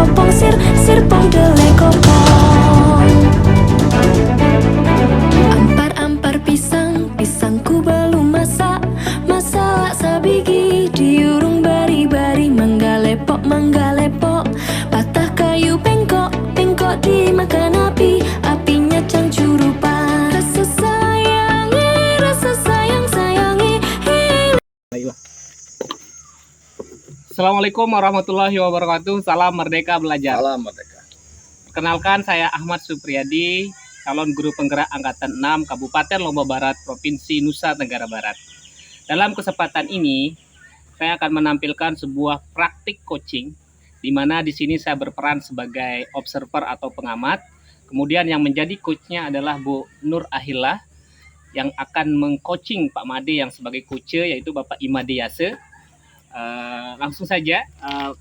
kopong sirpong dele kopong. Ampar pisangku belum masak sabigi diurung bari manggalepok patah kayu bengkok dimakan apinya cangcurupan. Rasa sayangi. Assalamualaikum warahmatullahi wabarakatuh. Salam Merdeka Belajar. Salam Merdeka. Perkenalkan, saya Ahmad Supriyadi, calon guru penggerak Angkatan 6 Kabupaten Lombok Barat, Provinsi Nusa Tenggara Barat. Dalam kesempatan ini, saya akan menampilkan sebuah praktik coaching, di mana di sini saya berperan sebagai observer atau pengamat. Kemudian yang menjadi coachnya adalah Bu Nur Ahillah, yang akan mengcoaching Pak Made yang sebagai coach, yaitu Bapak Imade Yase. Langsung saja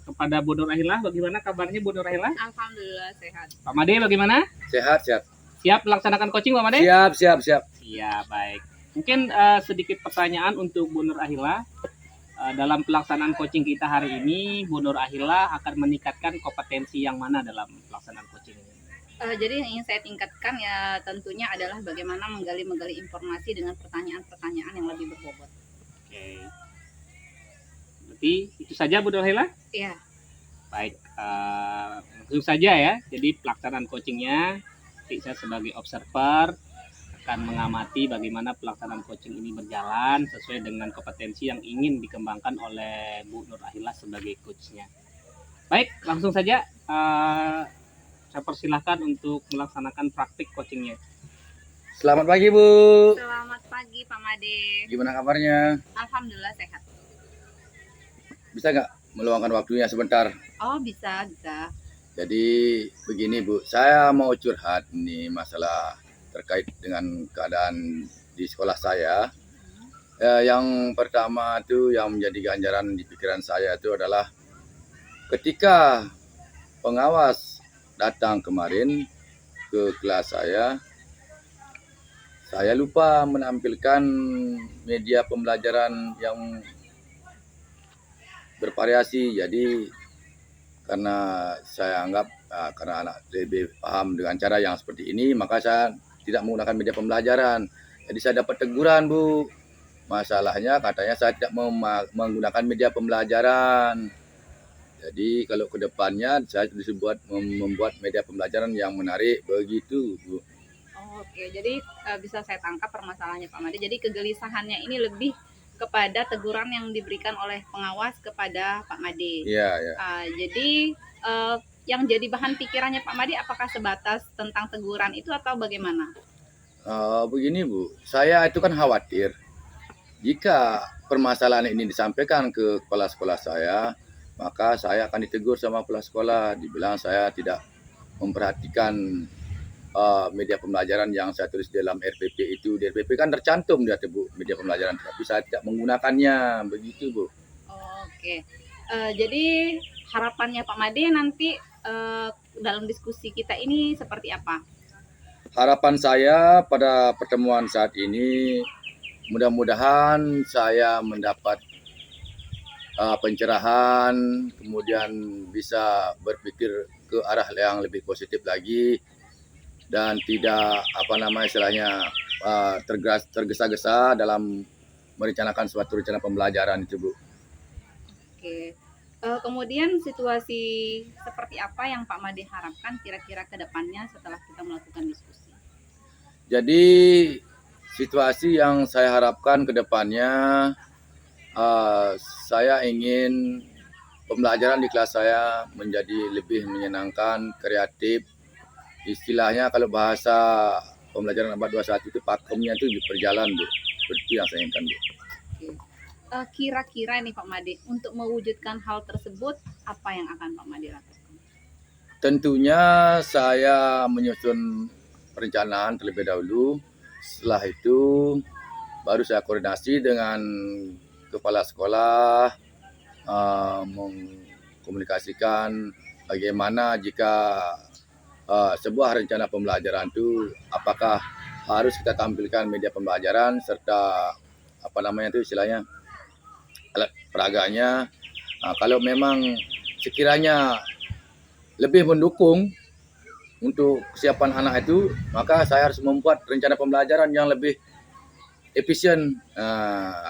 kepada Bu Nur Ahillah. Bagaimana kabarnya Bu Nur Ahillah? Alhamdulillah sehat. Pak Made bagaimana? Sehat. Siap melaksanakan coaching Pak Made? Siap. Iya, baik. Mungkin sedikit pertanyaan untuk Bu Nur Ahillah. Dalam pelaksanaan coaching kita hari ini, Bu Nur Ahillah akan meningkatkan kompetensi yang mana dalam pelaksanaan coaching ini? Jadi yang ingin saya tingkatkan ya tentunya adalah bagaimana menggali informasi dengan pertanyaan-pertanyaan yang lebih berbobot. Oke. Berarti itu saja Bu Nur Ahillah? Iya. Baik, langsung saja ya. Jadi pelaksanaan coachingnya, saya sebagai observer akan mengamati bagaimana pelaksanaan coaching ini berjalan sesuai dengan kompetensi yang ingin dikembangkan oleh Bu Nur Ahillah sebagai coachnya. Baik, langsung saja saya persilahkan untuk melaksanakan praktik coachingnya. Selamat pagi Bu. Selamat pagi Pak Made. Gimana kabarnya? Alhamdulillah sehat. Bisa nggak meluangkan waktunya sebentar? Oh bisa. Jadi begini Bu, saya mau curhat nih masalah terkait dengan keadaan di sekolah saya. Yang pertama itu yang menjadi ganjaran di pikiran saya itu adalah ketika pengawas datang kemarin ke kelas saya lupa menampilkan media pembelajaran yang bervariasi. Jadi karena saya anggap karena anak lebih paham dengan cara yang seperti ini, maka saya tidak menggunakan media pembelajaran. Jadi saya dapat teguran Bu. Masalahnya katanya saya tidak mau menggunakan media pembelajaran. Jadi kalau ke depannya saya harus membuat media pembelajaran yang menarik begitu Bu. Oh, oke, jadi bisa saya tangkap permasalahannya Pak Made. Jadi kegelisahannya ini lebih kepada teguran yang diberikan oleh pengawas kepada Pak Made. Iya. Jadi yang jadi bahan pikirannya Pak Made apakah sebatas tentang teguran itu atau bagaimana? Begini Bu, saya itu kan khawatir jika permasalahan ini disampaikan ke kepala sekolah saya, maka saya akan ditegur sama kepala sekolah. Dibilang saya tidak memperhatikan media pembelajaran yang saya tulis dalam RPP itu. Di RPP kan tercantum dia Bu media pembelajaran, tapi saya tidak menggunakannya, begitu Bu. Oke. Jadi harapannya Pak Made nanti dalam diskusi kita ini seperti apa? Harapan saya pada pertemuan saat ini, mudah-mudahan saya mendapat pencerahan, kemudian bisa berpikir ke arah yang lebih positif lagi dan tidak istilahnya tergesa-gesa dalam merencanakan suatu rencana pembelajaran itu Bu. Oke. Kemudian situasi seperti apa yang Pak Made harapkan kira-kira ke depannya setelah kita melakukan diskusi? Jadi situasi yang saya harapkan ke depannya, saya ingin pembelajaran di kelas saya menjadi lebih menyenangkan, kreatif. Istilahnya kalau bahasa pembelajaran abad 21 itu pakemnya itu berjalan Bu. Seperti yang saya inginkan Bu. Kira-kira nih Pak Made, untuk mewujudkan hal tersebut, apa yang akan Pak Made lakukan? Tentunya saya menyusun perencanaan terlebih dahulu. Setelah itu baru saya koordinasi dengan kepala sekolah, mengkomunikasikan bagaimana jika sebuah rencana pembelajaran itu apakah harus kita tampilkan media pembelajaran serta istilahnya alat peraganya. Kalau memang sekiranya lebih mendukung untuk kesiapan anak itu, maka saya harus membuat rencana pembelajaran yang lebih efisien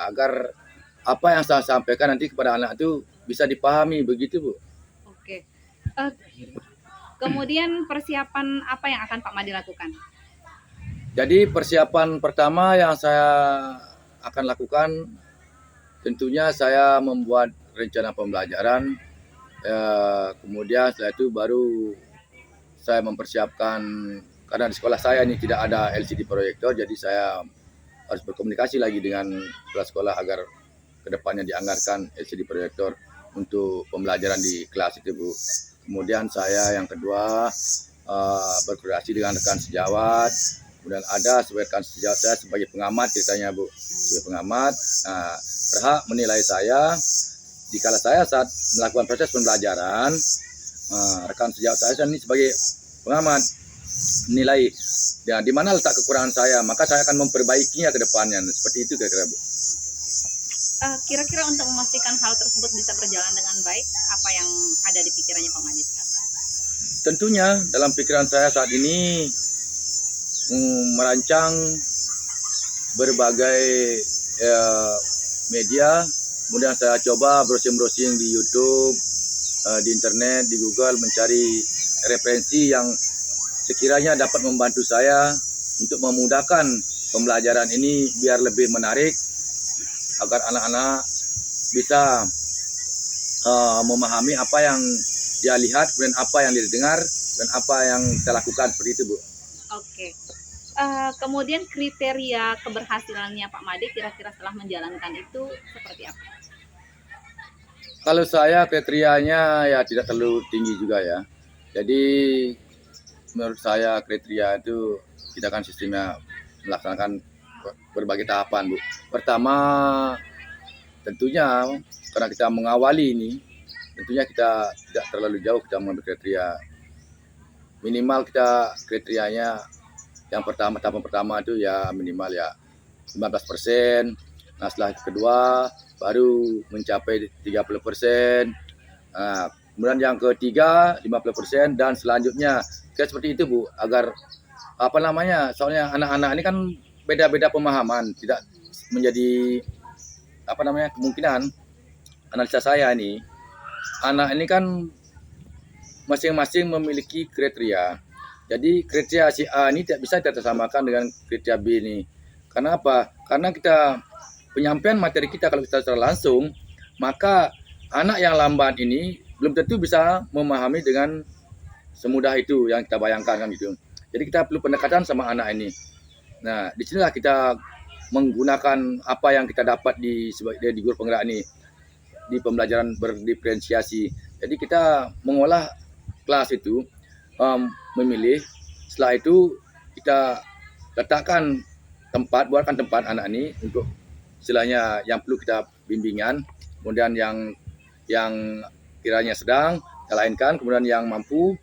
agar apa yang saya sampaikan nanti kepada anak itu bisa dipahami, begitu Bu. Oke. Eh, Kemudian persiapan apa yang akan Pak Made lakukan? Jadi persiapan pertama yang saya akan lakukan, tentunya saya membuat rencana pembelajaran, kemudian setelah itu baru saya mempersiapkan, karena di sekolah saya ini tidak ada LCD proyektor, jadi saya harus berkomunikasi lagi dengan kepala sekolah agar kedepannya dianggarkan LCD proyektor untuk pembelajaran di kelas itu Bu. Kemudian saya yang kedua berkoordinasi dengan rekan sejawat, kemudian ada rekan sejawat saya sebagai pengamat ceritanya Bu, sebagai pengamat berhak menilai saya dikala saya saat melakukan proses pembelajaran. Rekan sejawat saya ini sebagai pengamat menilai ya, di mana letak kekurangan saya, maka saya akan memperbaikinya ke depannya. Seperti itu kira-kira Bu. Kira-kira untuk memastikan hal tersebut bisa berjalan dengan baik, apa yang ada di pikirannya Pak Made sekarang? Tentunya dalam pikiran saya saat ini merancang berbagai media, kemudian saya coba browsing-browsing di YouTube, di internet, di Google, mencari referensi yang sekiranya dapat membantu saya untuk memudahkan pembelajaran ini biar lebih menarik, agar anak-anak bisa memahami apa yang dia lihat, kemudian apa yang dia dengar, dan apa yang kita lakukan, seperti itu Bu. Oke. Kemudian kriteria keberhasilannya Pak Made kira-kira setelah menjalankan itu seperti apa? Kalau saya kriterianya ya tidak terlalu tinggi juga ya. Jadi menurut saya kriteria itu kita kan sistemnya melaksanakan berbagai tahapan Bu. Pertama tentunya karena kita mengawali ini, tentunya kita tidak terlalu jauh kita mengambil kriteria. Minimal kita kriterianya yang pertama, tahapan pertama itu ya minimal ya 15%. Nah setelah kedua baru mencapai 30%. Nah, kemudian yang ketiga 50% dan selanjutnya kayak seperti itu Bu, agar apa namanya, soalnya anak-anak ini kan beda-beda pemahaman, tidak menjadi apa namanya, kemungkinan analisa saya ini anak ini kan masing-masing memiliki kriteria. Jadi kriteria si A ini tidak bisa kita samakan dengan kriteria B ini. Karena apa? Karena kita penyampaian materi kita kalau kita secara langsung, maka anak yang lambat ini belum tentu bisa memahami dengan semudah itu yang kita bayangkan kan gitu. Jadi kita perlu pendekatan sama anak ini. Nah, disinilah kita menggunakan apa yang kita dapat di guru penggerak ini, di pembelajaran berdiferensiasi. Jadi kita mengolah kelas itu, memilih, setelah itu kita letakkan tempat, buatkan tempat anak ini untuk istilahnya yang perlu kita bimbingan, kemudian yang kiranya sedang kita lainkan, kemudian yang mampu,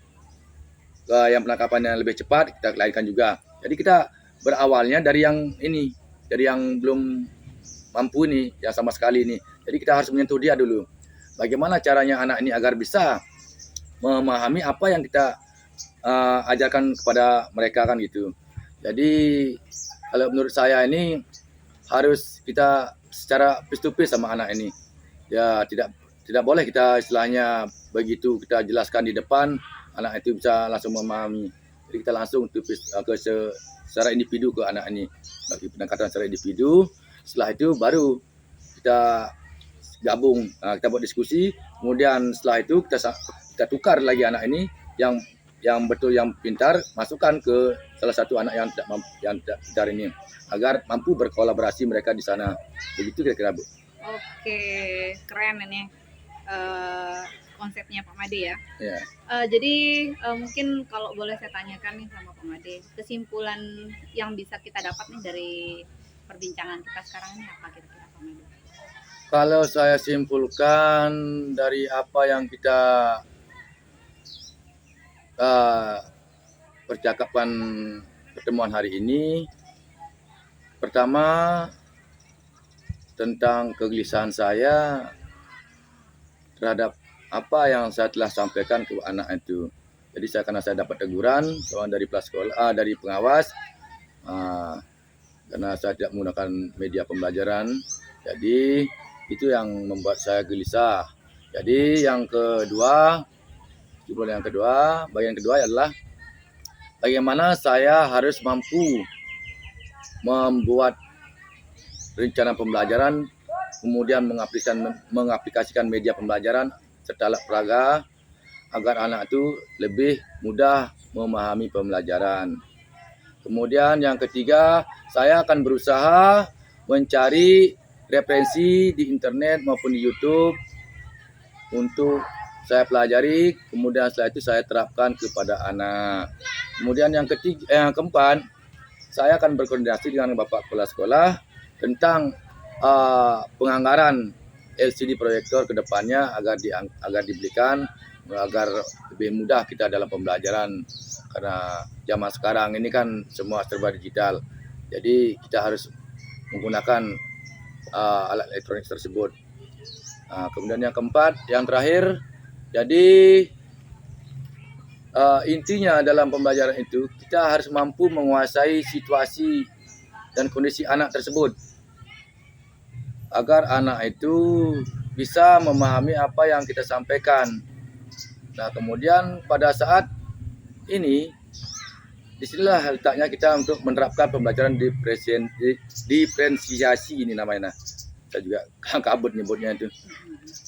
yang penangkapannya lebih cepat kita lainkan juga. Jadi kita berawalnya dari yang ini, dari yang belum mampu ini, yang sama sekali ini. Jadi kita harus menyentuh dia dulu. Bagaimana caranya anak ini agar bisa memahami apa yang kita ajarkan kepada mereka kan gitu. Jadi kalau menurut saya ini harus kita secara face to face sama anak ini. Ya tidak boleh kita istilahnya begitu kita jelaskan di depan, anak itu bisa langsung memahami. Jadi kita langsung secara individu ke anak ini, bagi pendekatan secara individu. Setelah itu baru kita gabung, kita buat diskusi. Kemudian setelah itu kita tukar lagi anak ini yang betul, yang pintar, masukkan ke salah satu anak yang tidak pintar ini, agar mampu berkolaborasi mereka di sana. Begitu kira-kira Bu. Oke, keren ini konsepnya Pak Made ya. Ya. Jadi mungkin kalau boleh saya tanyakan nih sama Pak Made, kesimpulan yang bisa kita dapat nih dari perbincangan kita sekarang ini apa kira-kira Pak Made? Kalau saya simpulkan dari apa yang kita percakapan pertemuan hari ini, pertama tentang kegelisahan saya terhadap apa yang saya telah sampaikan ke anak itu. Jadi karena saya dapat teguran dari sekolah, dari pengawas, karena saya tidak menggunakan media pembelajaran. Jadi itu yang membuat saya gelisah. Jadi bagian kedua adalah bagaimana saya harus mampu membuat rencana pembelajaran, kemudian mengaplikasikan media pembelajaran serta alat peraga agar anak itu lebih mudah memahami pembelajaran. Kemudian yang ketiga, saya akan berusaha mencari referensi di internet maupun di YouTube untuk saya pelajari, kemudian setelah itu saya terapkan kepada anak. Kemudian yang keempat, saya akan berkoordinasi dengan Bapak Kepala Sekolah tentang penganggaran LCD proyektor ke depannya agar dibelikan agar lebih mudah kita dalam pembelajaran, karena zaman sekarang ini kan semua serba digital. Jadi kita harus menggunakan alat elektronik tersebut. Kemudian yang terakhir, jadi intinya dalam pembelajaran itu kita harus mampu menguasai situasi dan kondisi anak tersebut agar anak itu bisa memahami apa yang kita sampaikan. Nah, kemudian pada saat ini disinilah letaknya kita untuk menerapkan pembelajaran diferensiasi ini namanya. Saya juga kabut nyebutnya itu.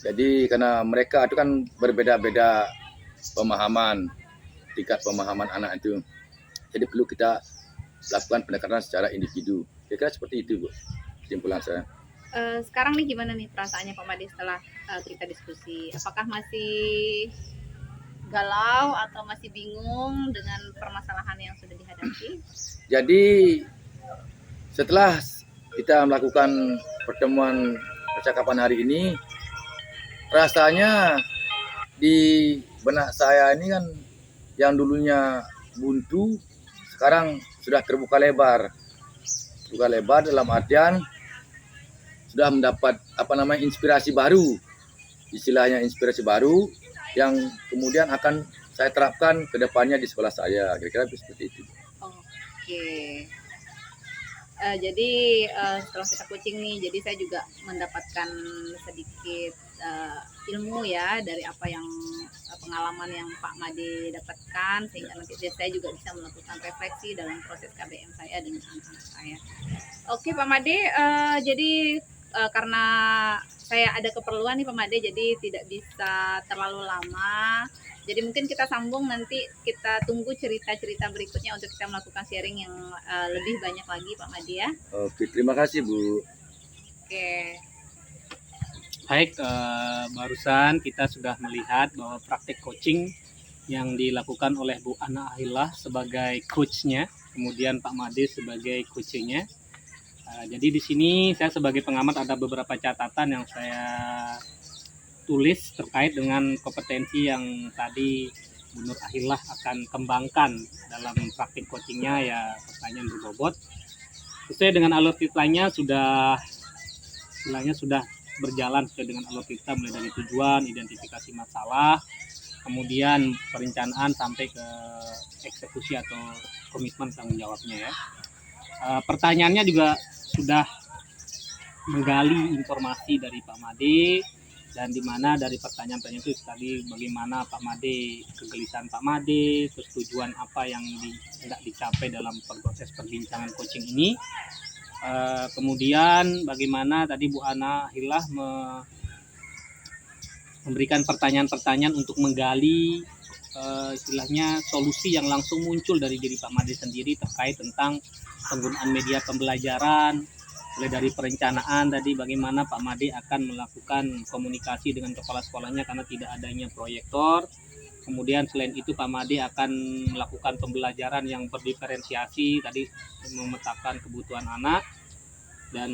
Jadi karena mereka itu kan berbeda-beda pemahaman, tingkat pemahaman anak itu. Jadi perlu kita lakukan pendekatan secara individu. Kira-kira seperti itu, Bu, kesimpulan saya. Sekarang nih gimana nih perasaannya Pak Made setelah kita diskusi? Apakah masih galau atau masih bingung dengan permasalahan yang sudah dihadapi? Jadi setelah kita melakukan pertemuan percakapan hari ini, rasanya di benak saya ini kan yang dulunya buntu sekarang sudah terbuka lebar. Terbuka lebar dalam artian sudah mendapat inspirasi baru. Istilahnya inspirasi baru yang kemudian akan saya terapkan ke depannya di sekolah saya. Kira-kira seperti itu. Oke. Jadi setelah kita coaching nih, jadi saya juga mendapatkan sedikit ilmu ya dari apa yang pengalaman yang Pak Made dapatkan, sehingga nanti saya juga bisa melakukan refleksi dalam proses KBM saya dengan anak-anak saya. Oke Pak Made, jadi karena saya ada keperluan nih Pak Made, jadi tidak bisa terlalu lama. Jadi mungkin kita sambung nanti, kita tunggu cerita-cerita berikutnya untuk kita melakukan sharing yang lebih banyak lagi Pak Made ya. Oke, terima kasih Bu. Oke. Baik, barusan kita sudah melihat bahwa praktik coaching yang dilakukan oleh Bu Ana Ahillah sebagai coachnya, kemudian Pak Made sebagai coachingnya. Jadi di sini saya sebagai pengamat ada beberapa catatan yang saya tulis terkait dengan kompetensi yang tadi Bu Nur Ahillah akan kembangkan dalam praktik coachingnya, ya pertanyaan berbobot. Sesuai dengan alur ceritanya sudah berjalan sesuai dengan alur kita, mulai dari tujuan, identifikasi masalah, kemudian perencanaan sampai ke eksekusi atau komitmen tanggung jawabnya ya. Pertanyaannya juga sudah menggali informasi dari Pak Made, dan di mana dari pertanyaan-pertanyaan itu tadi bagaimana Pak Made, kegelisahan Pak Made, terus tujuan apa yang hendak dicapai dalam proses perbincangan coaching ini. Kemudian bagaimana tadi Bu Ana Ahillah memberikan pertanyaan-pertanyaan untuk menggali istilahnya solusi yang langsung muncul dari diri Pak Made sendiri terkait tentang penggunaan media pembelajaran, mulai dari perencanaan tadi bagaimana Pak Made akan melakukan komunikasi dengan kepala sekolahnya karena tidak adanya proyektor. Kemudian selain itu Pak Made akan melakukan pembelajaran yang berdiferensiasi, tadi memetakan kebutuhan anak, dan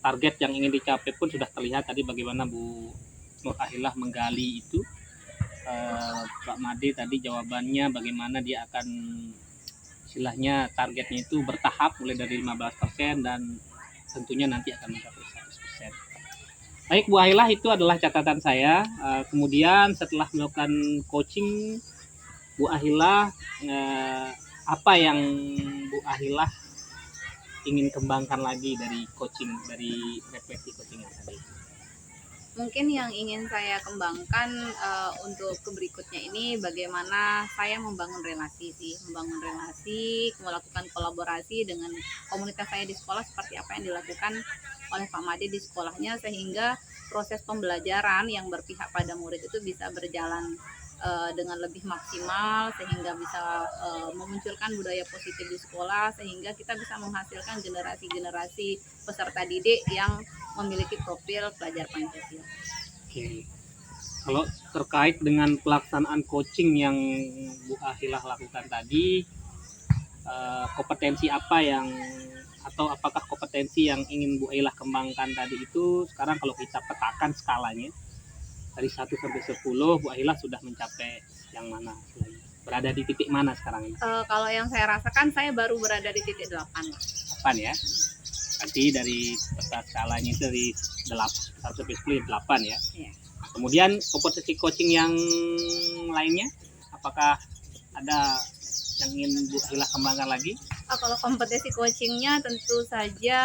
target yang ingin dicapai pun sudah terlihat tadi bagaimana Bu Nur Ahillah menggali itu. Pak Made tadi jawabannya bagaimana dia akan istilahnya targetnya itu bertahap mulai dari 15% dan tentunya nanti akan mencapai 100%. Baik Bu Ahillah, itu adalah catatan saya. Kemudian setelah melakukan coaching Bu Ahila, apa yang Bu Ahila ingin kembangkan lagi dari coaching, dari refleksi coaching yang tadi? Mungkin yang ingin saya kembangkan untuk ke berikutnya ini bagaimana saya membangun relasi sih, melakukan kolaborasi dengan komunitas saya di sekolah seperti apa yang dilakukan oleh Pak Made di sekolahnya, sehingga proses pembelajaran yang berpihak pada murid itu bisa berjalan dengan lebih maksimal, sehingga bisa memunculkan budaya positif di sekolah, sehingga kita bisa menghasilkan generasi-generasi peserta didik yang memiliki profil pelajar Pancasila. Oke. Kalau terkait dengan pelaksanaan coaching yang Bu Ahilah lakukan tadi, kompetensi apa yang, atau apakah kompetensi yang ingin Bu Ahilah kembangkan tadi itu sekarang kalau kita petakan skalanya dari 1 sampai 10, Bu Ahilah sudah mencapai yang mana? Berada di titik mana sekarang ini? Kalau yang saya rasakan, saya baru berada di titik 8 lah. 8 ya. Berarti dari peta skalanya itu dari 1 sampai 10 8 ya. Iya. Kemudian kompetensi coaching yang lainnya, apakah ada yang ingin Bu Ahilah kembangkan lagi? Kalau kompetensi coachingnya tentu saja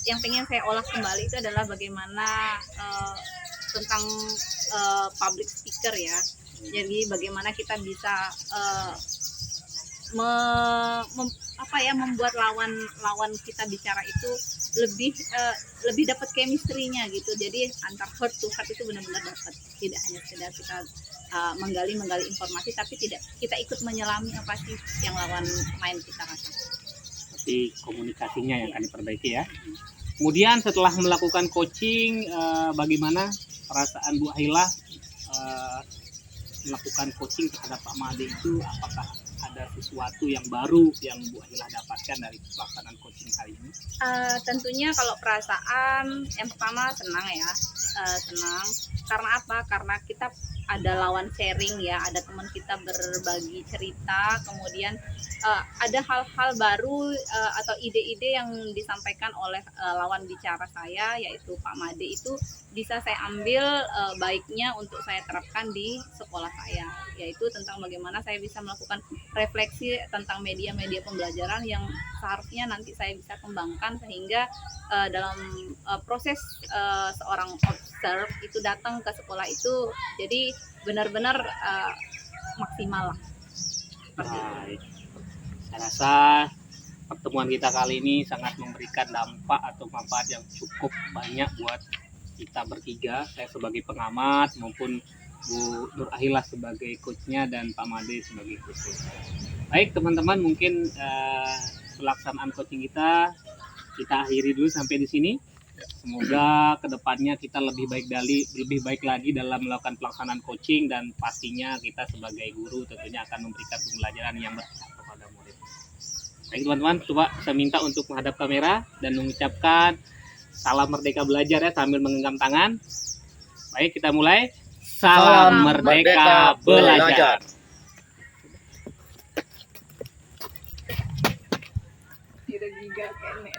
yang pengen saya olah kembali itu adalah bagaimana tentang public speaker ya. Jadi bagaimana kita bisa membuat lawan kita bicara itu lebih dapat chemistry-nya gitu. Jadi antar heart to heart itu benar-benar dapat, tidak hanya sekedar kita menggali informasi, tapi tidak kita ikut menyelami apa sih yang lawan main kita rasa. Seperti komunikasinya yang akan diperbaiki ya. Kemudian setelah melakukan coaching, bagaimana perasaan Bu Ahilah melakukan coaching terhadap Pak Made itu? Apakah ada sesuatu yang baru yang Bu Ahilah dapatkan dari pelaksanaan coaching kali ini? Tentunya kalau perasaan yang pertama senang ya, senang. Karena apa? Karena kita ada lawan sharing ya, ada teman kita berbagi cerita, kemudian ada hal-hal baru atau ide-ide yang disampaikan oleh lawan bicara saya, yaitu Pak Made, itu bisa saya ambil baiknya untuk saya terapkan di sekolah saya, yaitu tentang bagaimana saya bisa melakukan refleksi tentang media-media pembelajaran yang seharusnya nanti saya bisa kembangkan, sehingga dalam proses seorang observer itu datang ke sekolah itu jadi benar-benar maksimal lah. Baik. Saya rasa pertemuan kita kali ini sangat memberikan dampak atau manfaat yang cukup banyak buat kita bertiga, saya sebagai pengamat maupun Bu Nur Ahilah sebagai coachnya dan Pak Made sebagai coachnya. Baik teman-teman, mungkin pelaksanaan coaching kita akhiri dulu sampai di sini. Semoga kedepannya kita lebih baik lagi dalam melakukan pelaksanaan coaching, dan pastinya kita sebagai guru tentunya akan memberikan pembelajaran yang berpihak kepada murid. Baik teman-teman, coba saya minta untuk menghadap kamera dan mengucapkan salam merdeka belajar ya sambil menggenggam tangan. Baik, kita mulai. Salam merdeka belajar. Tidak juga kayaknya.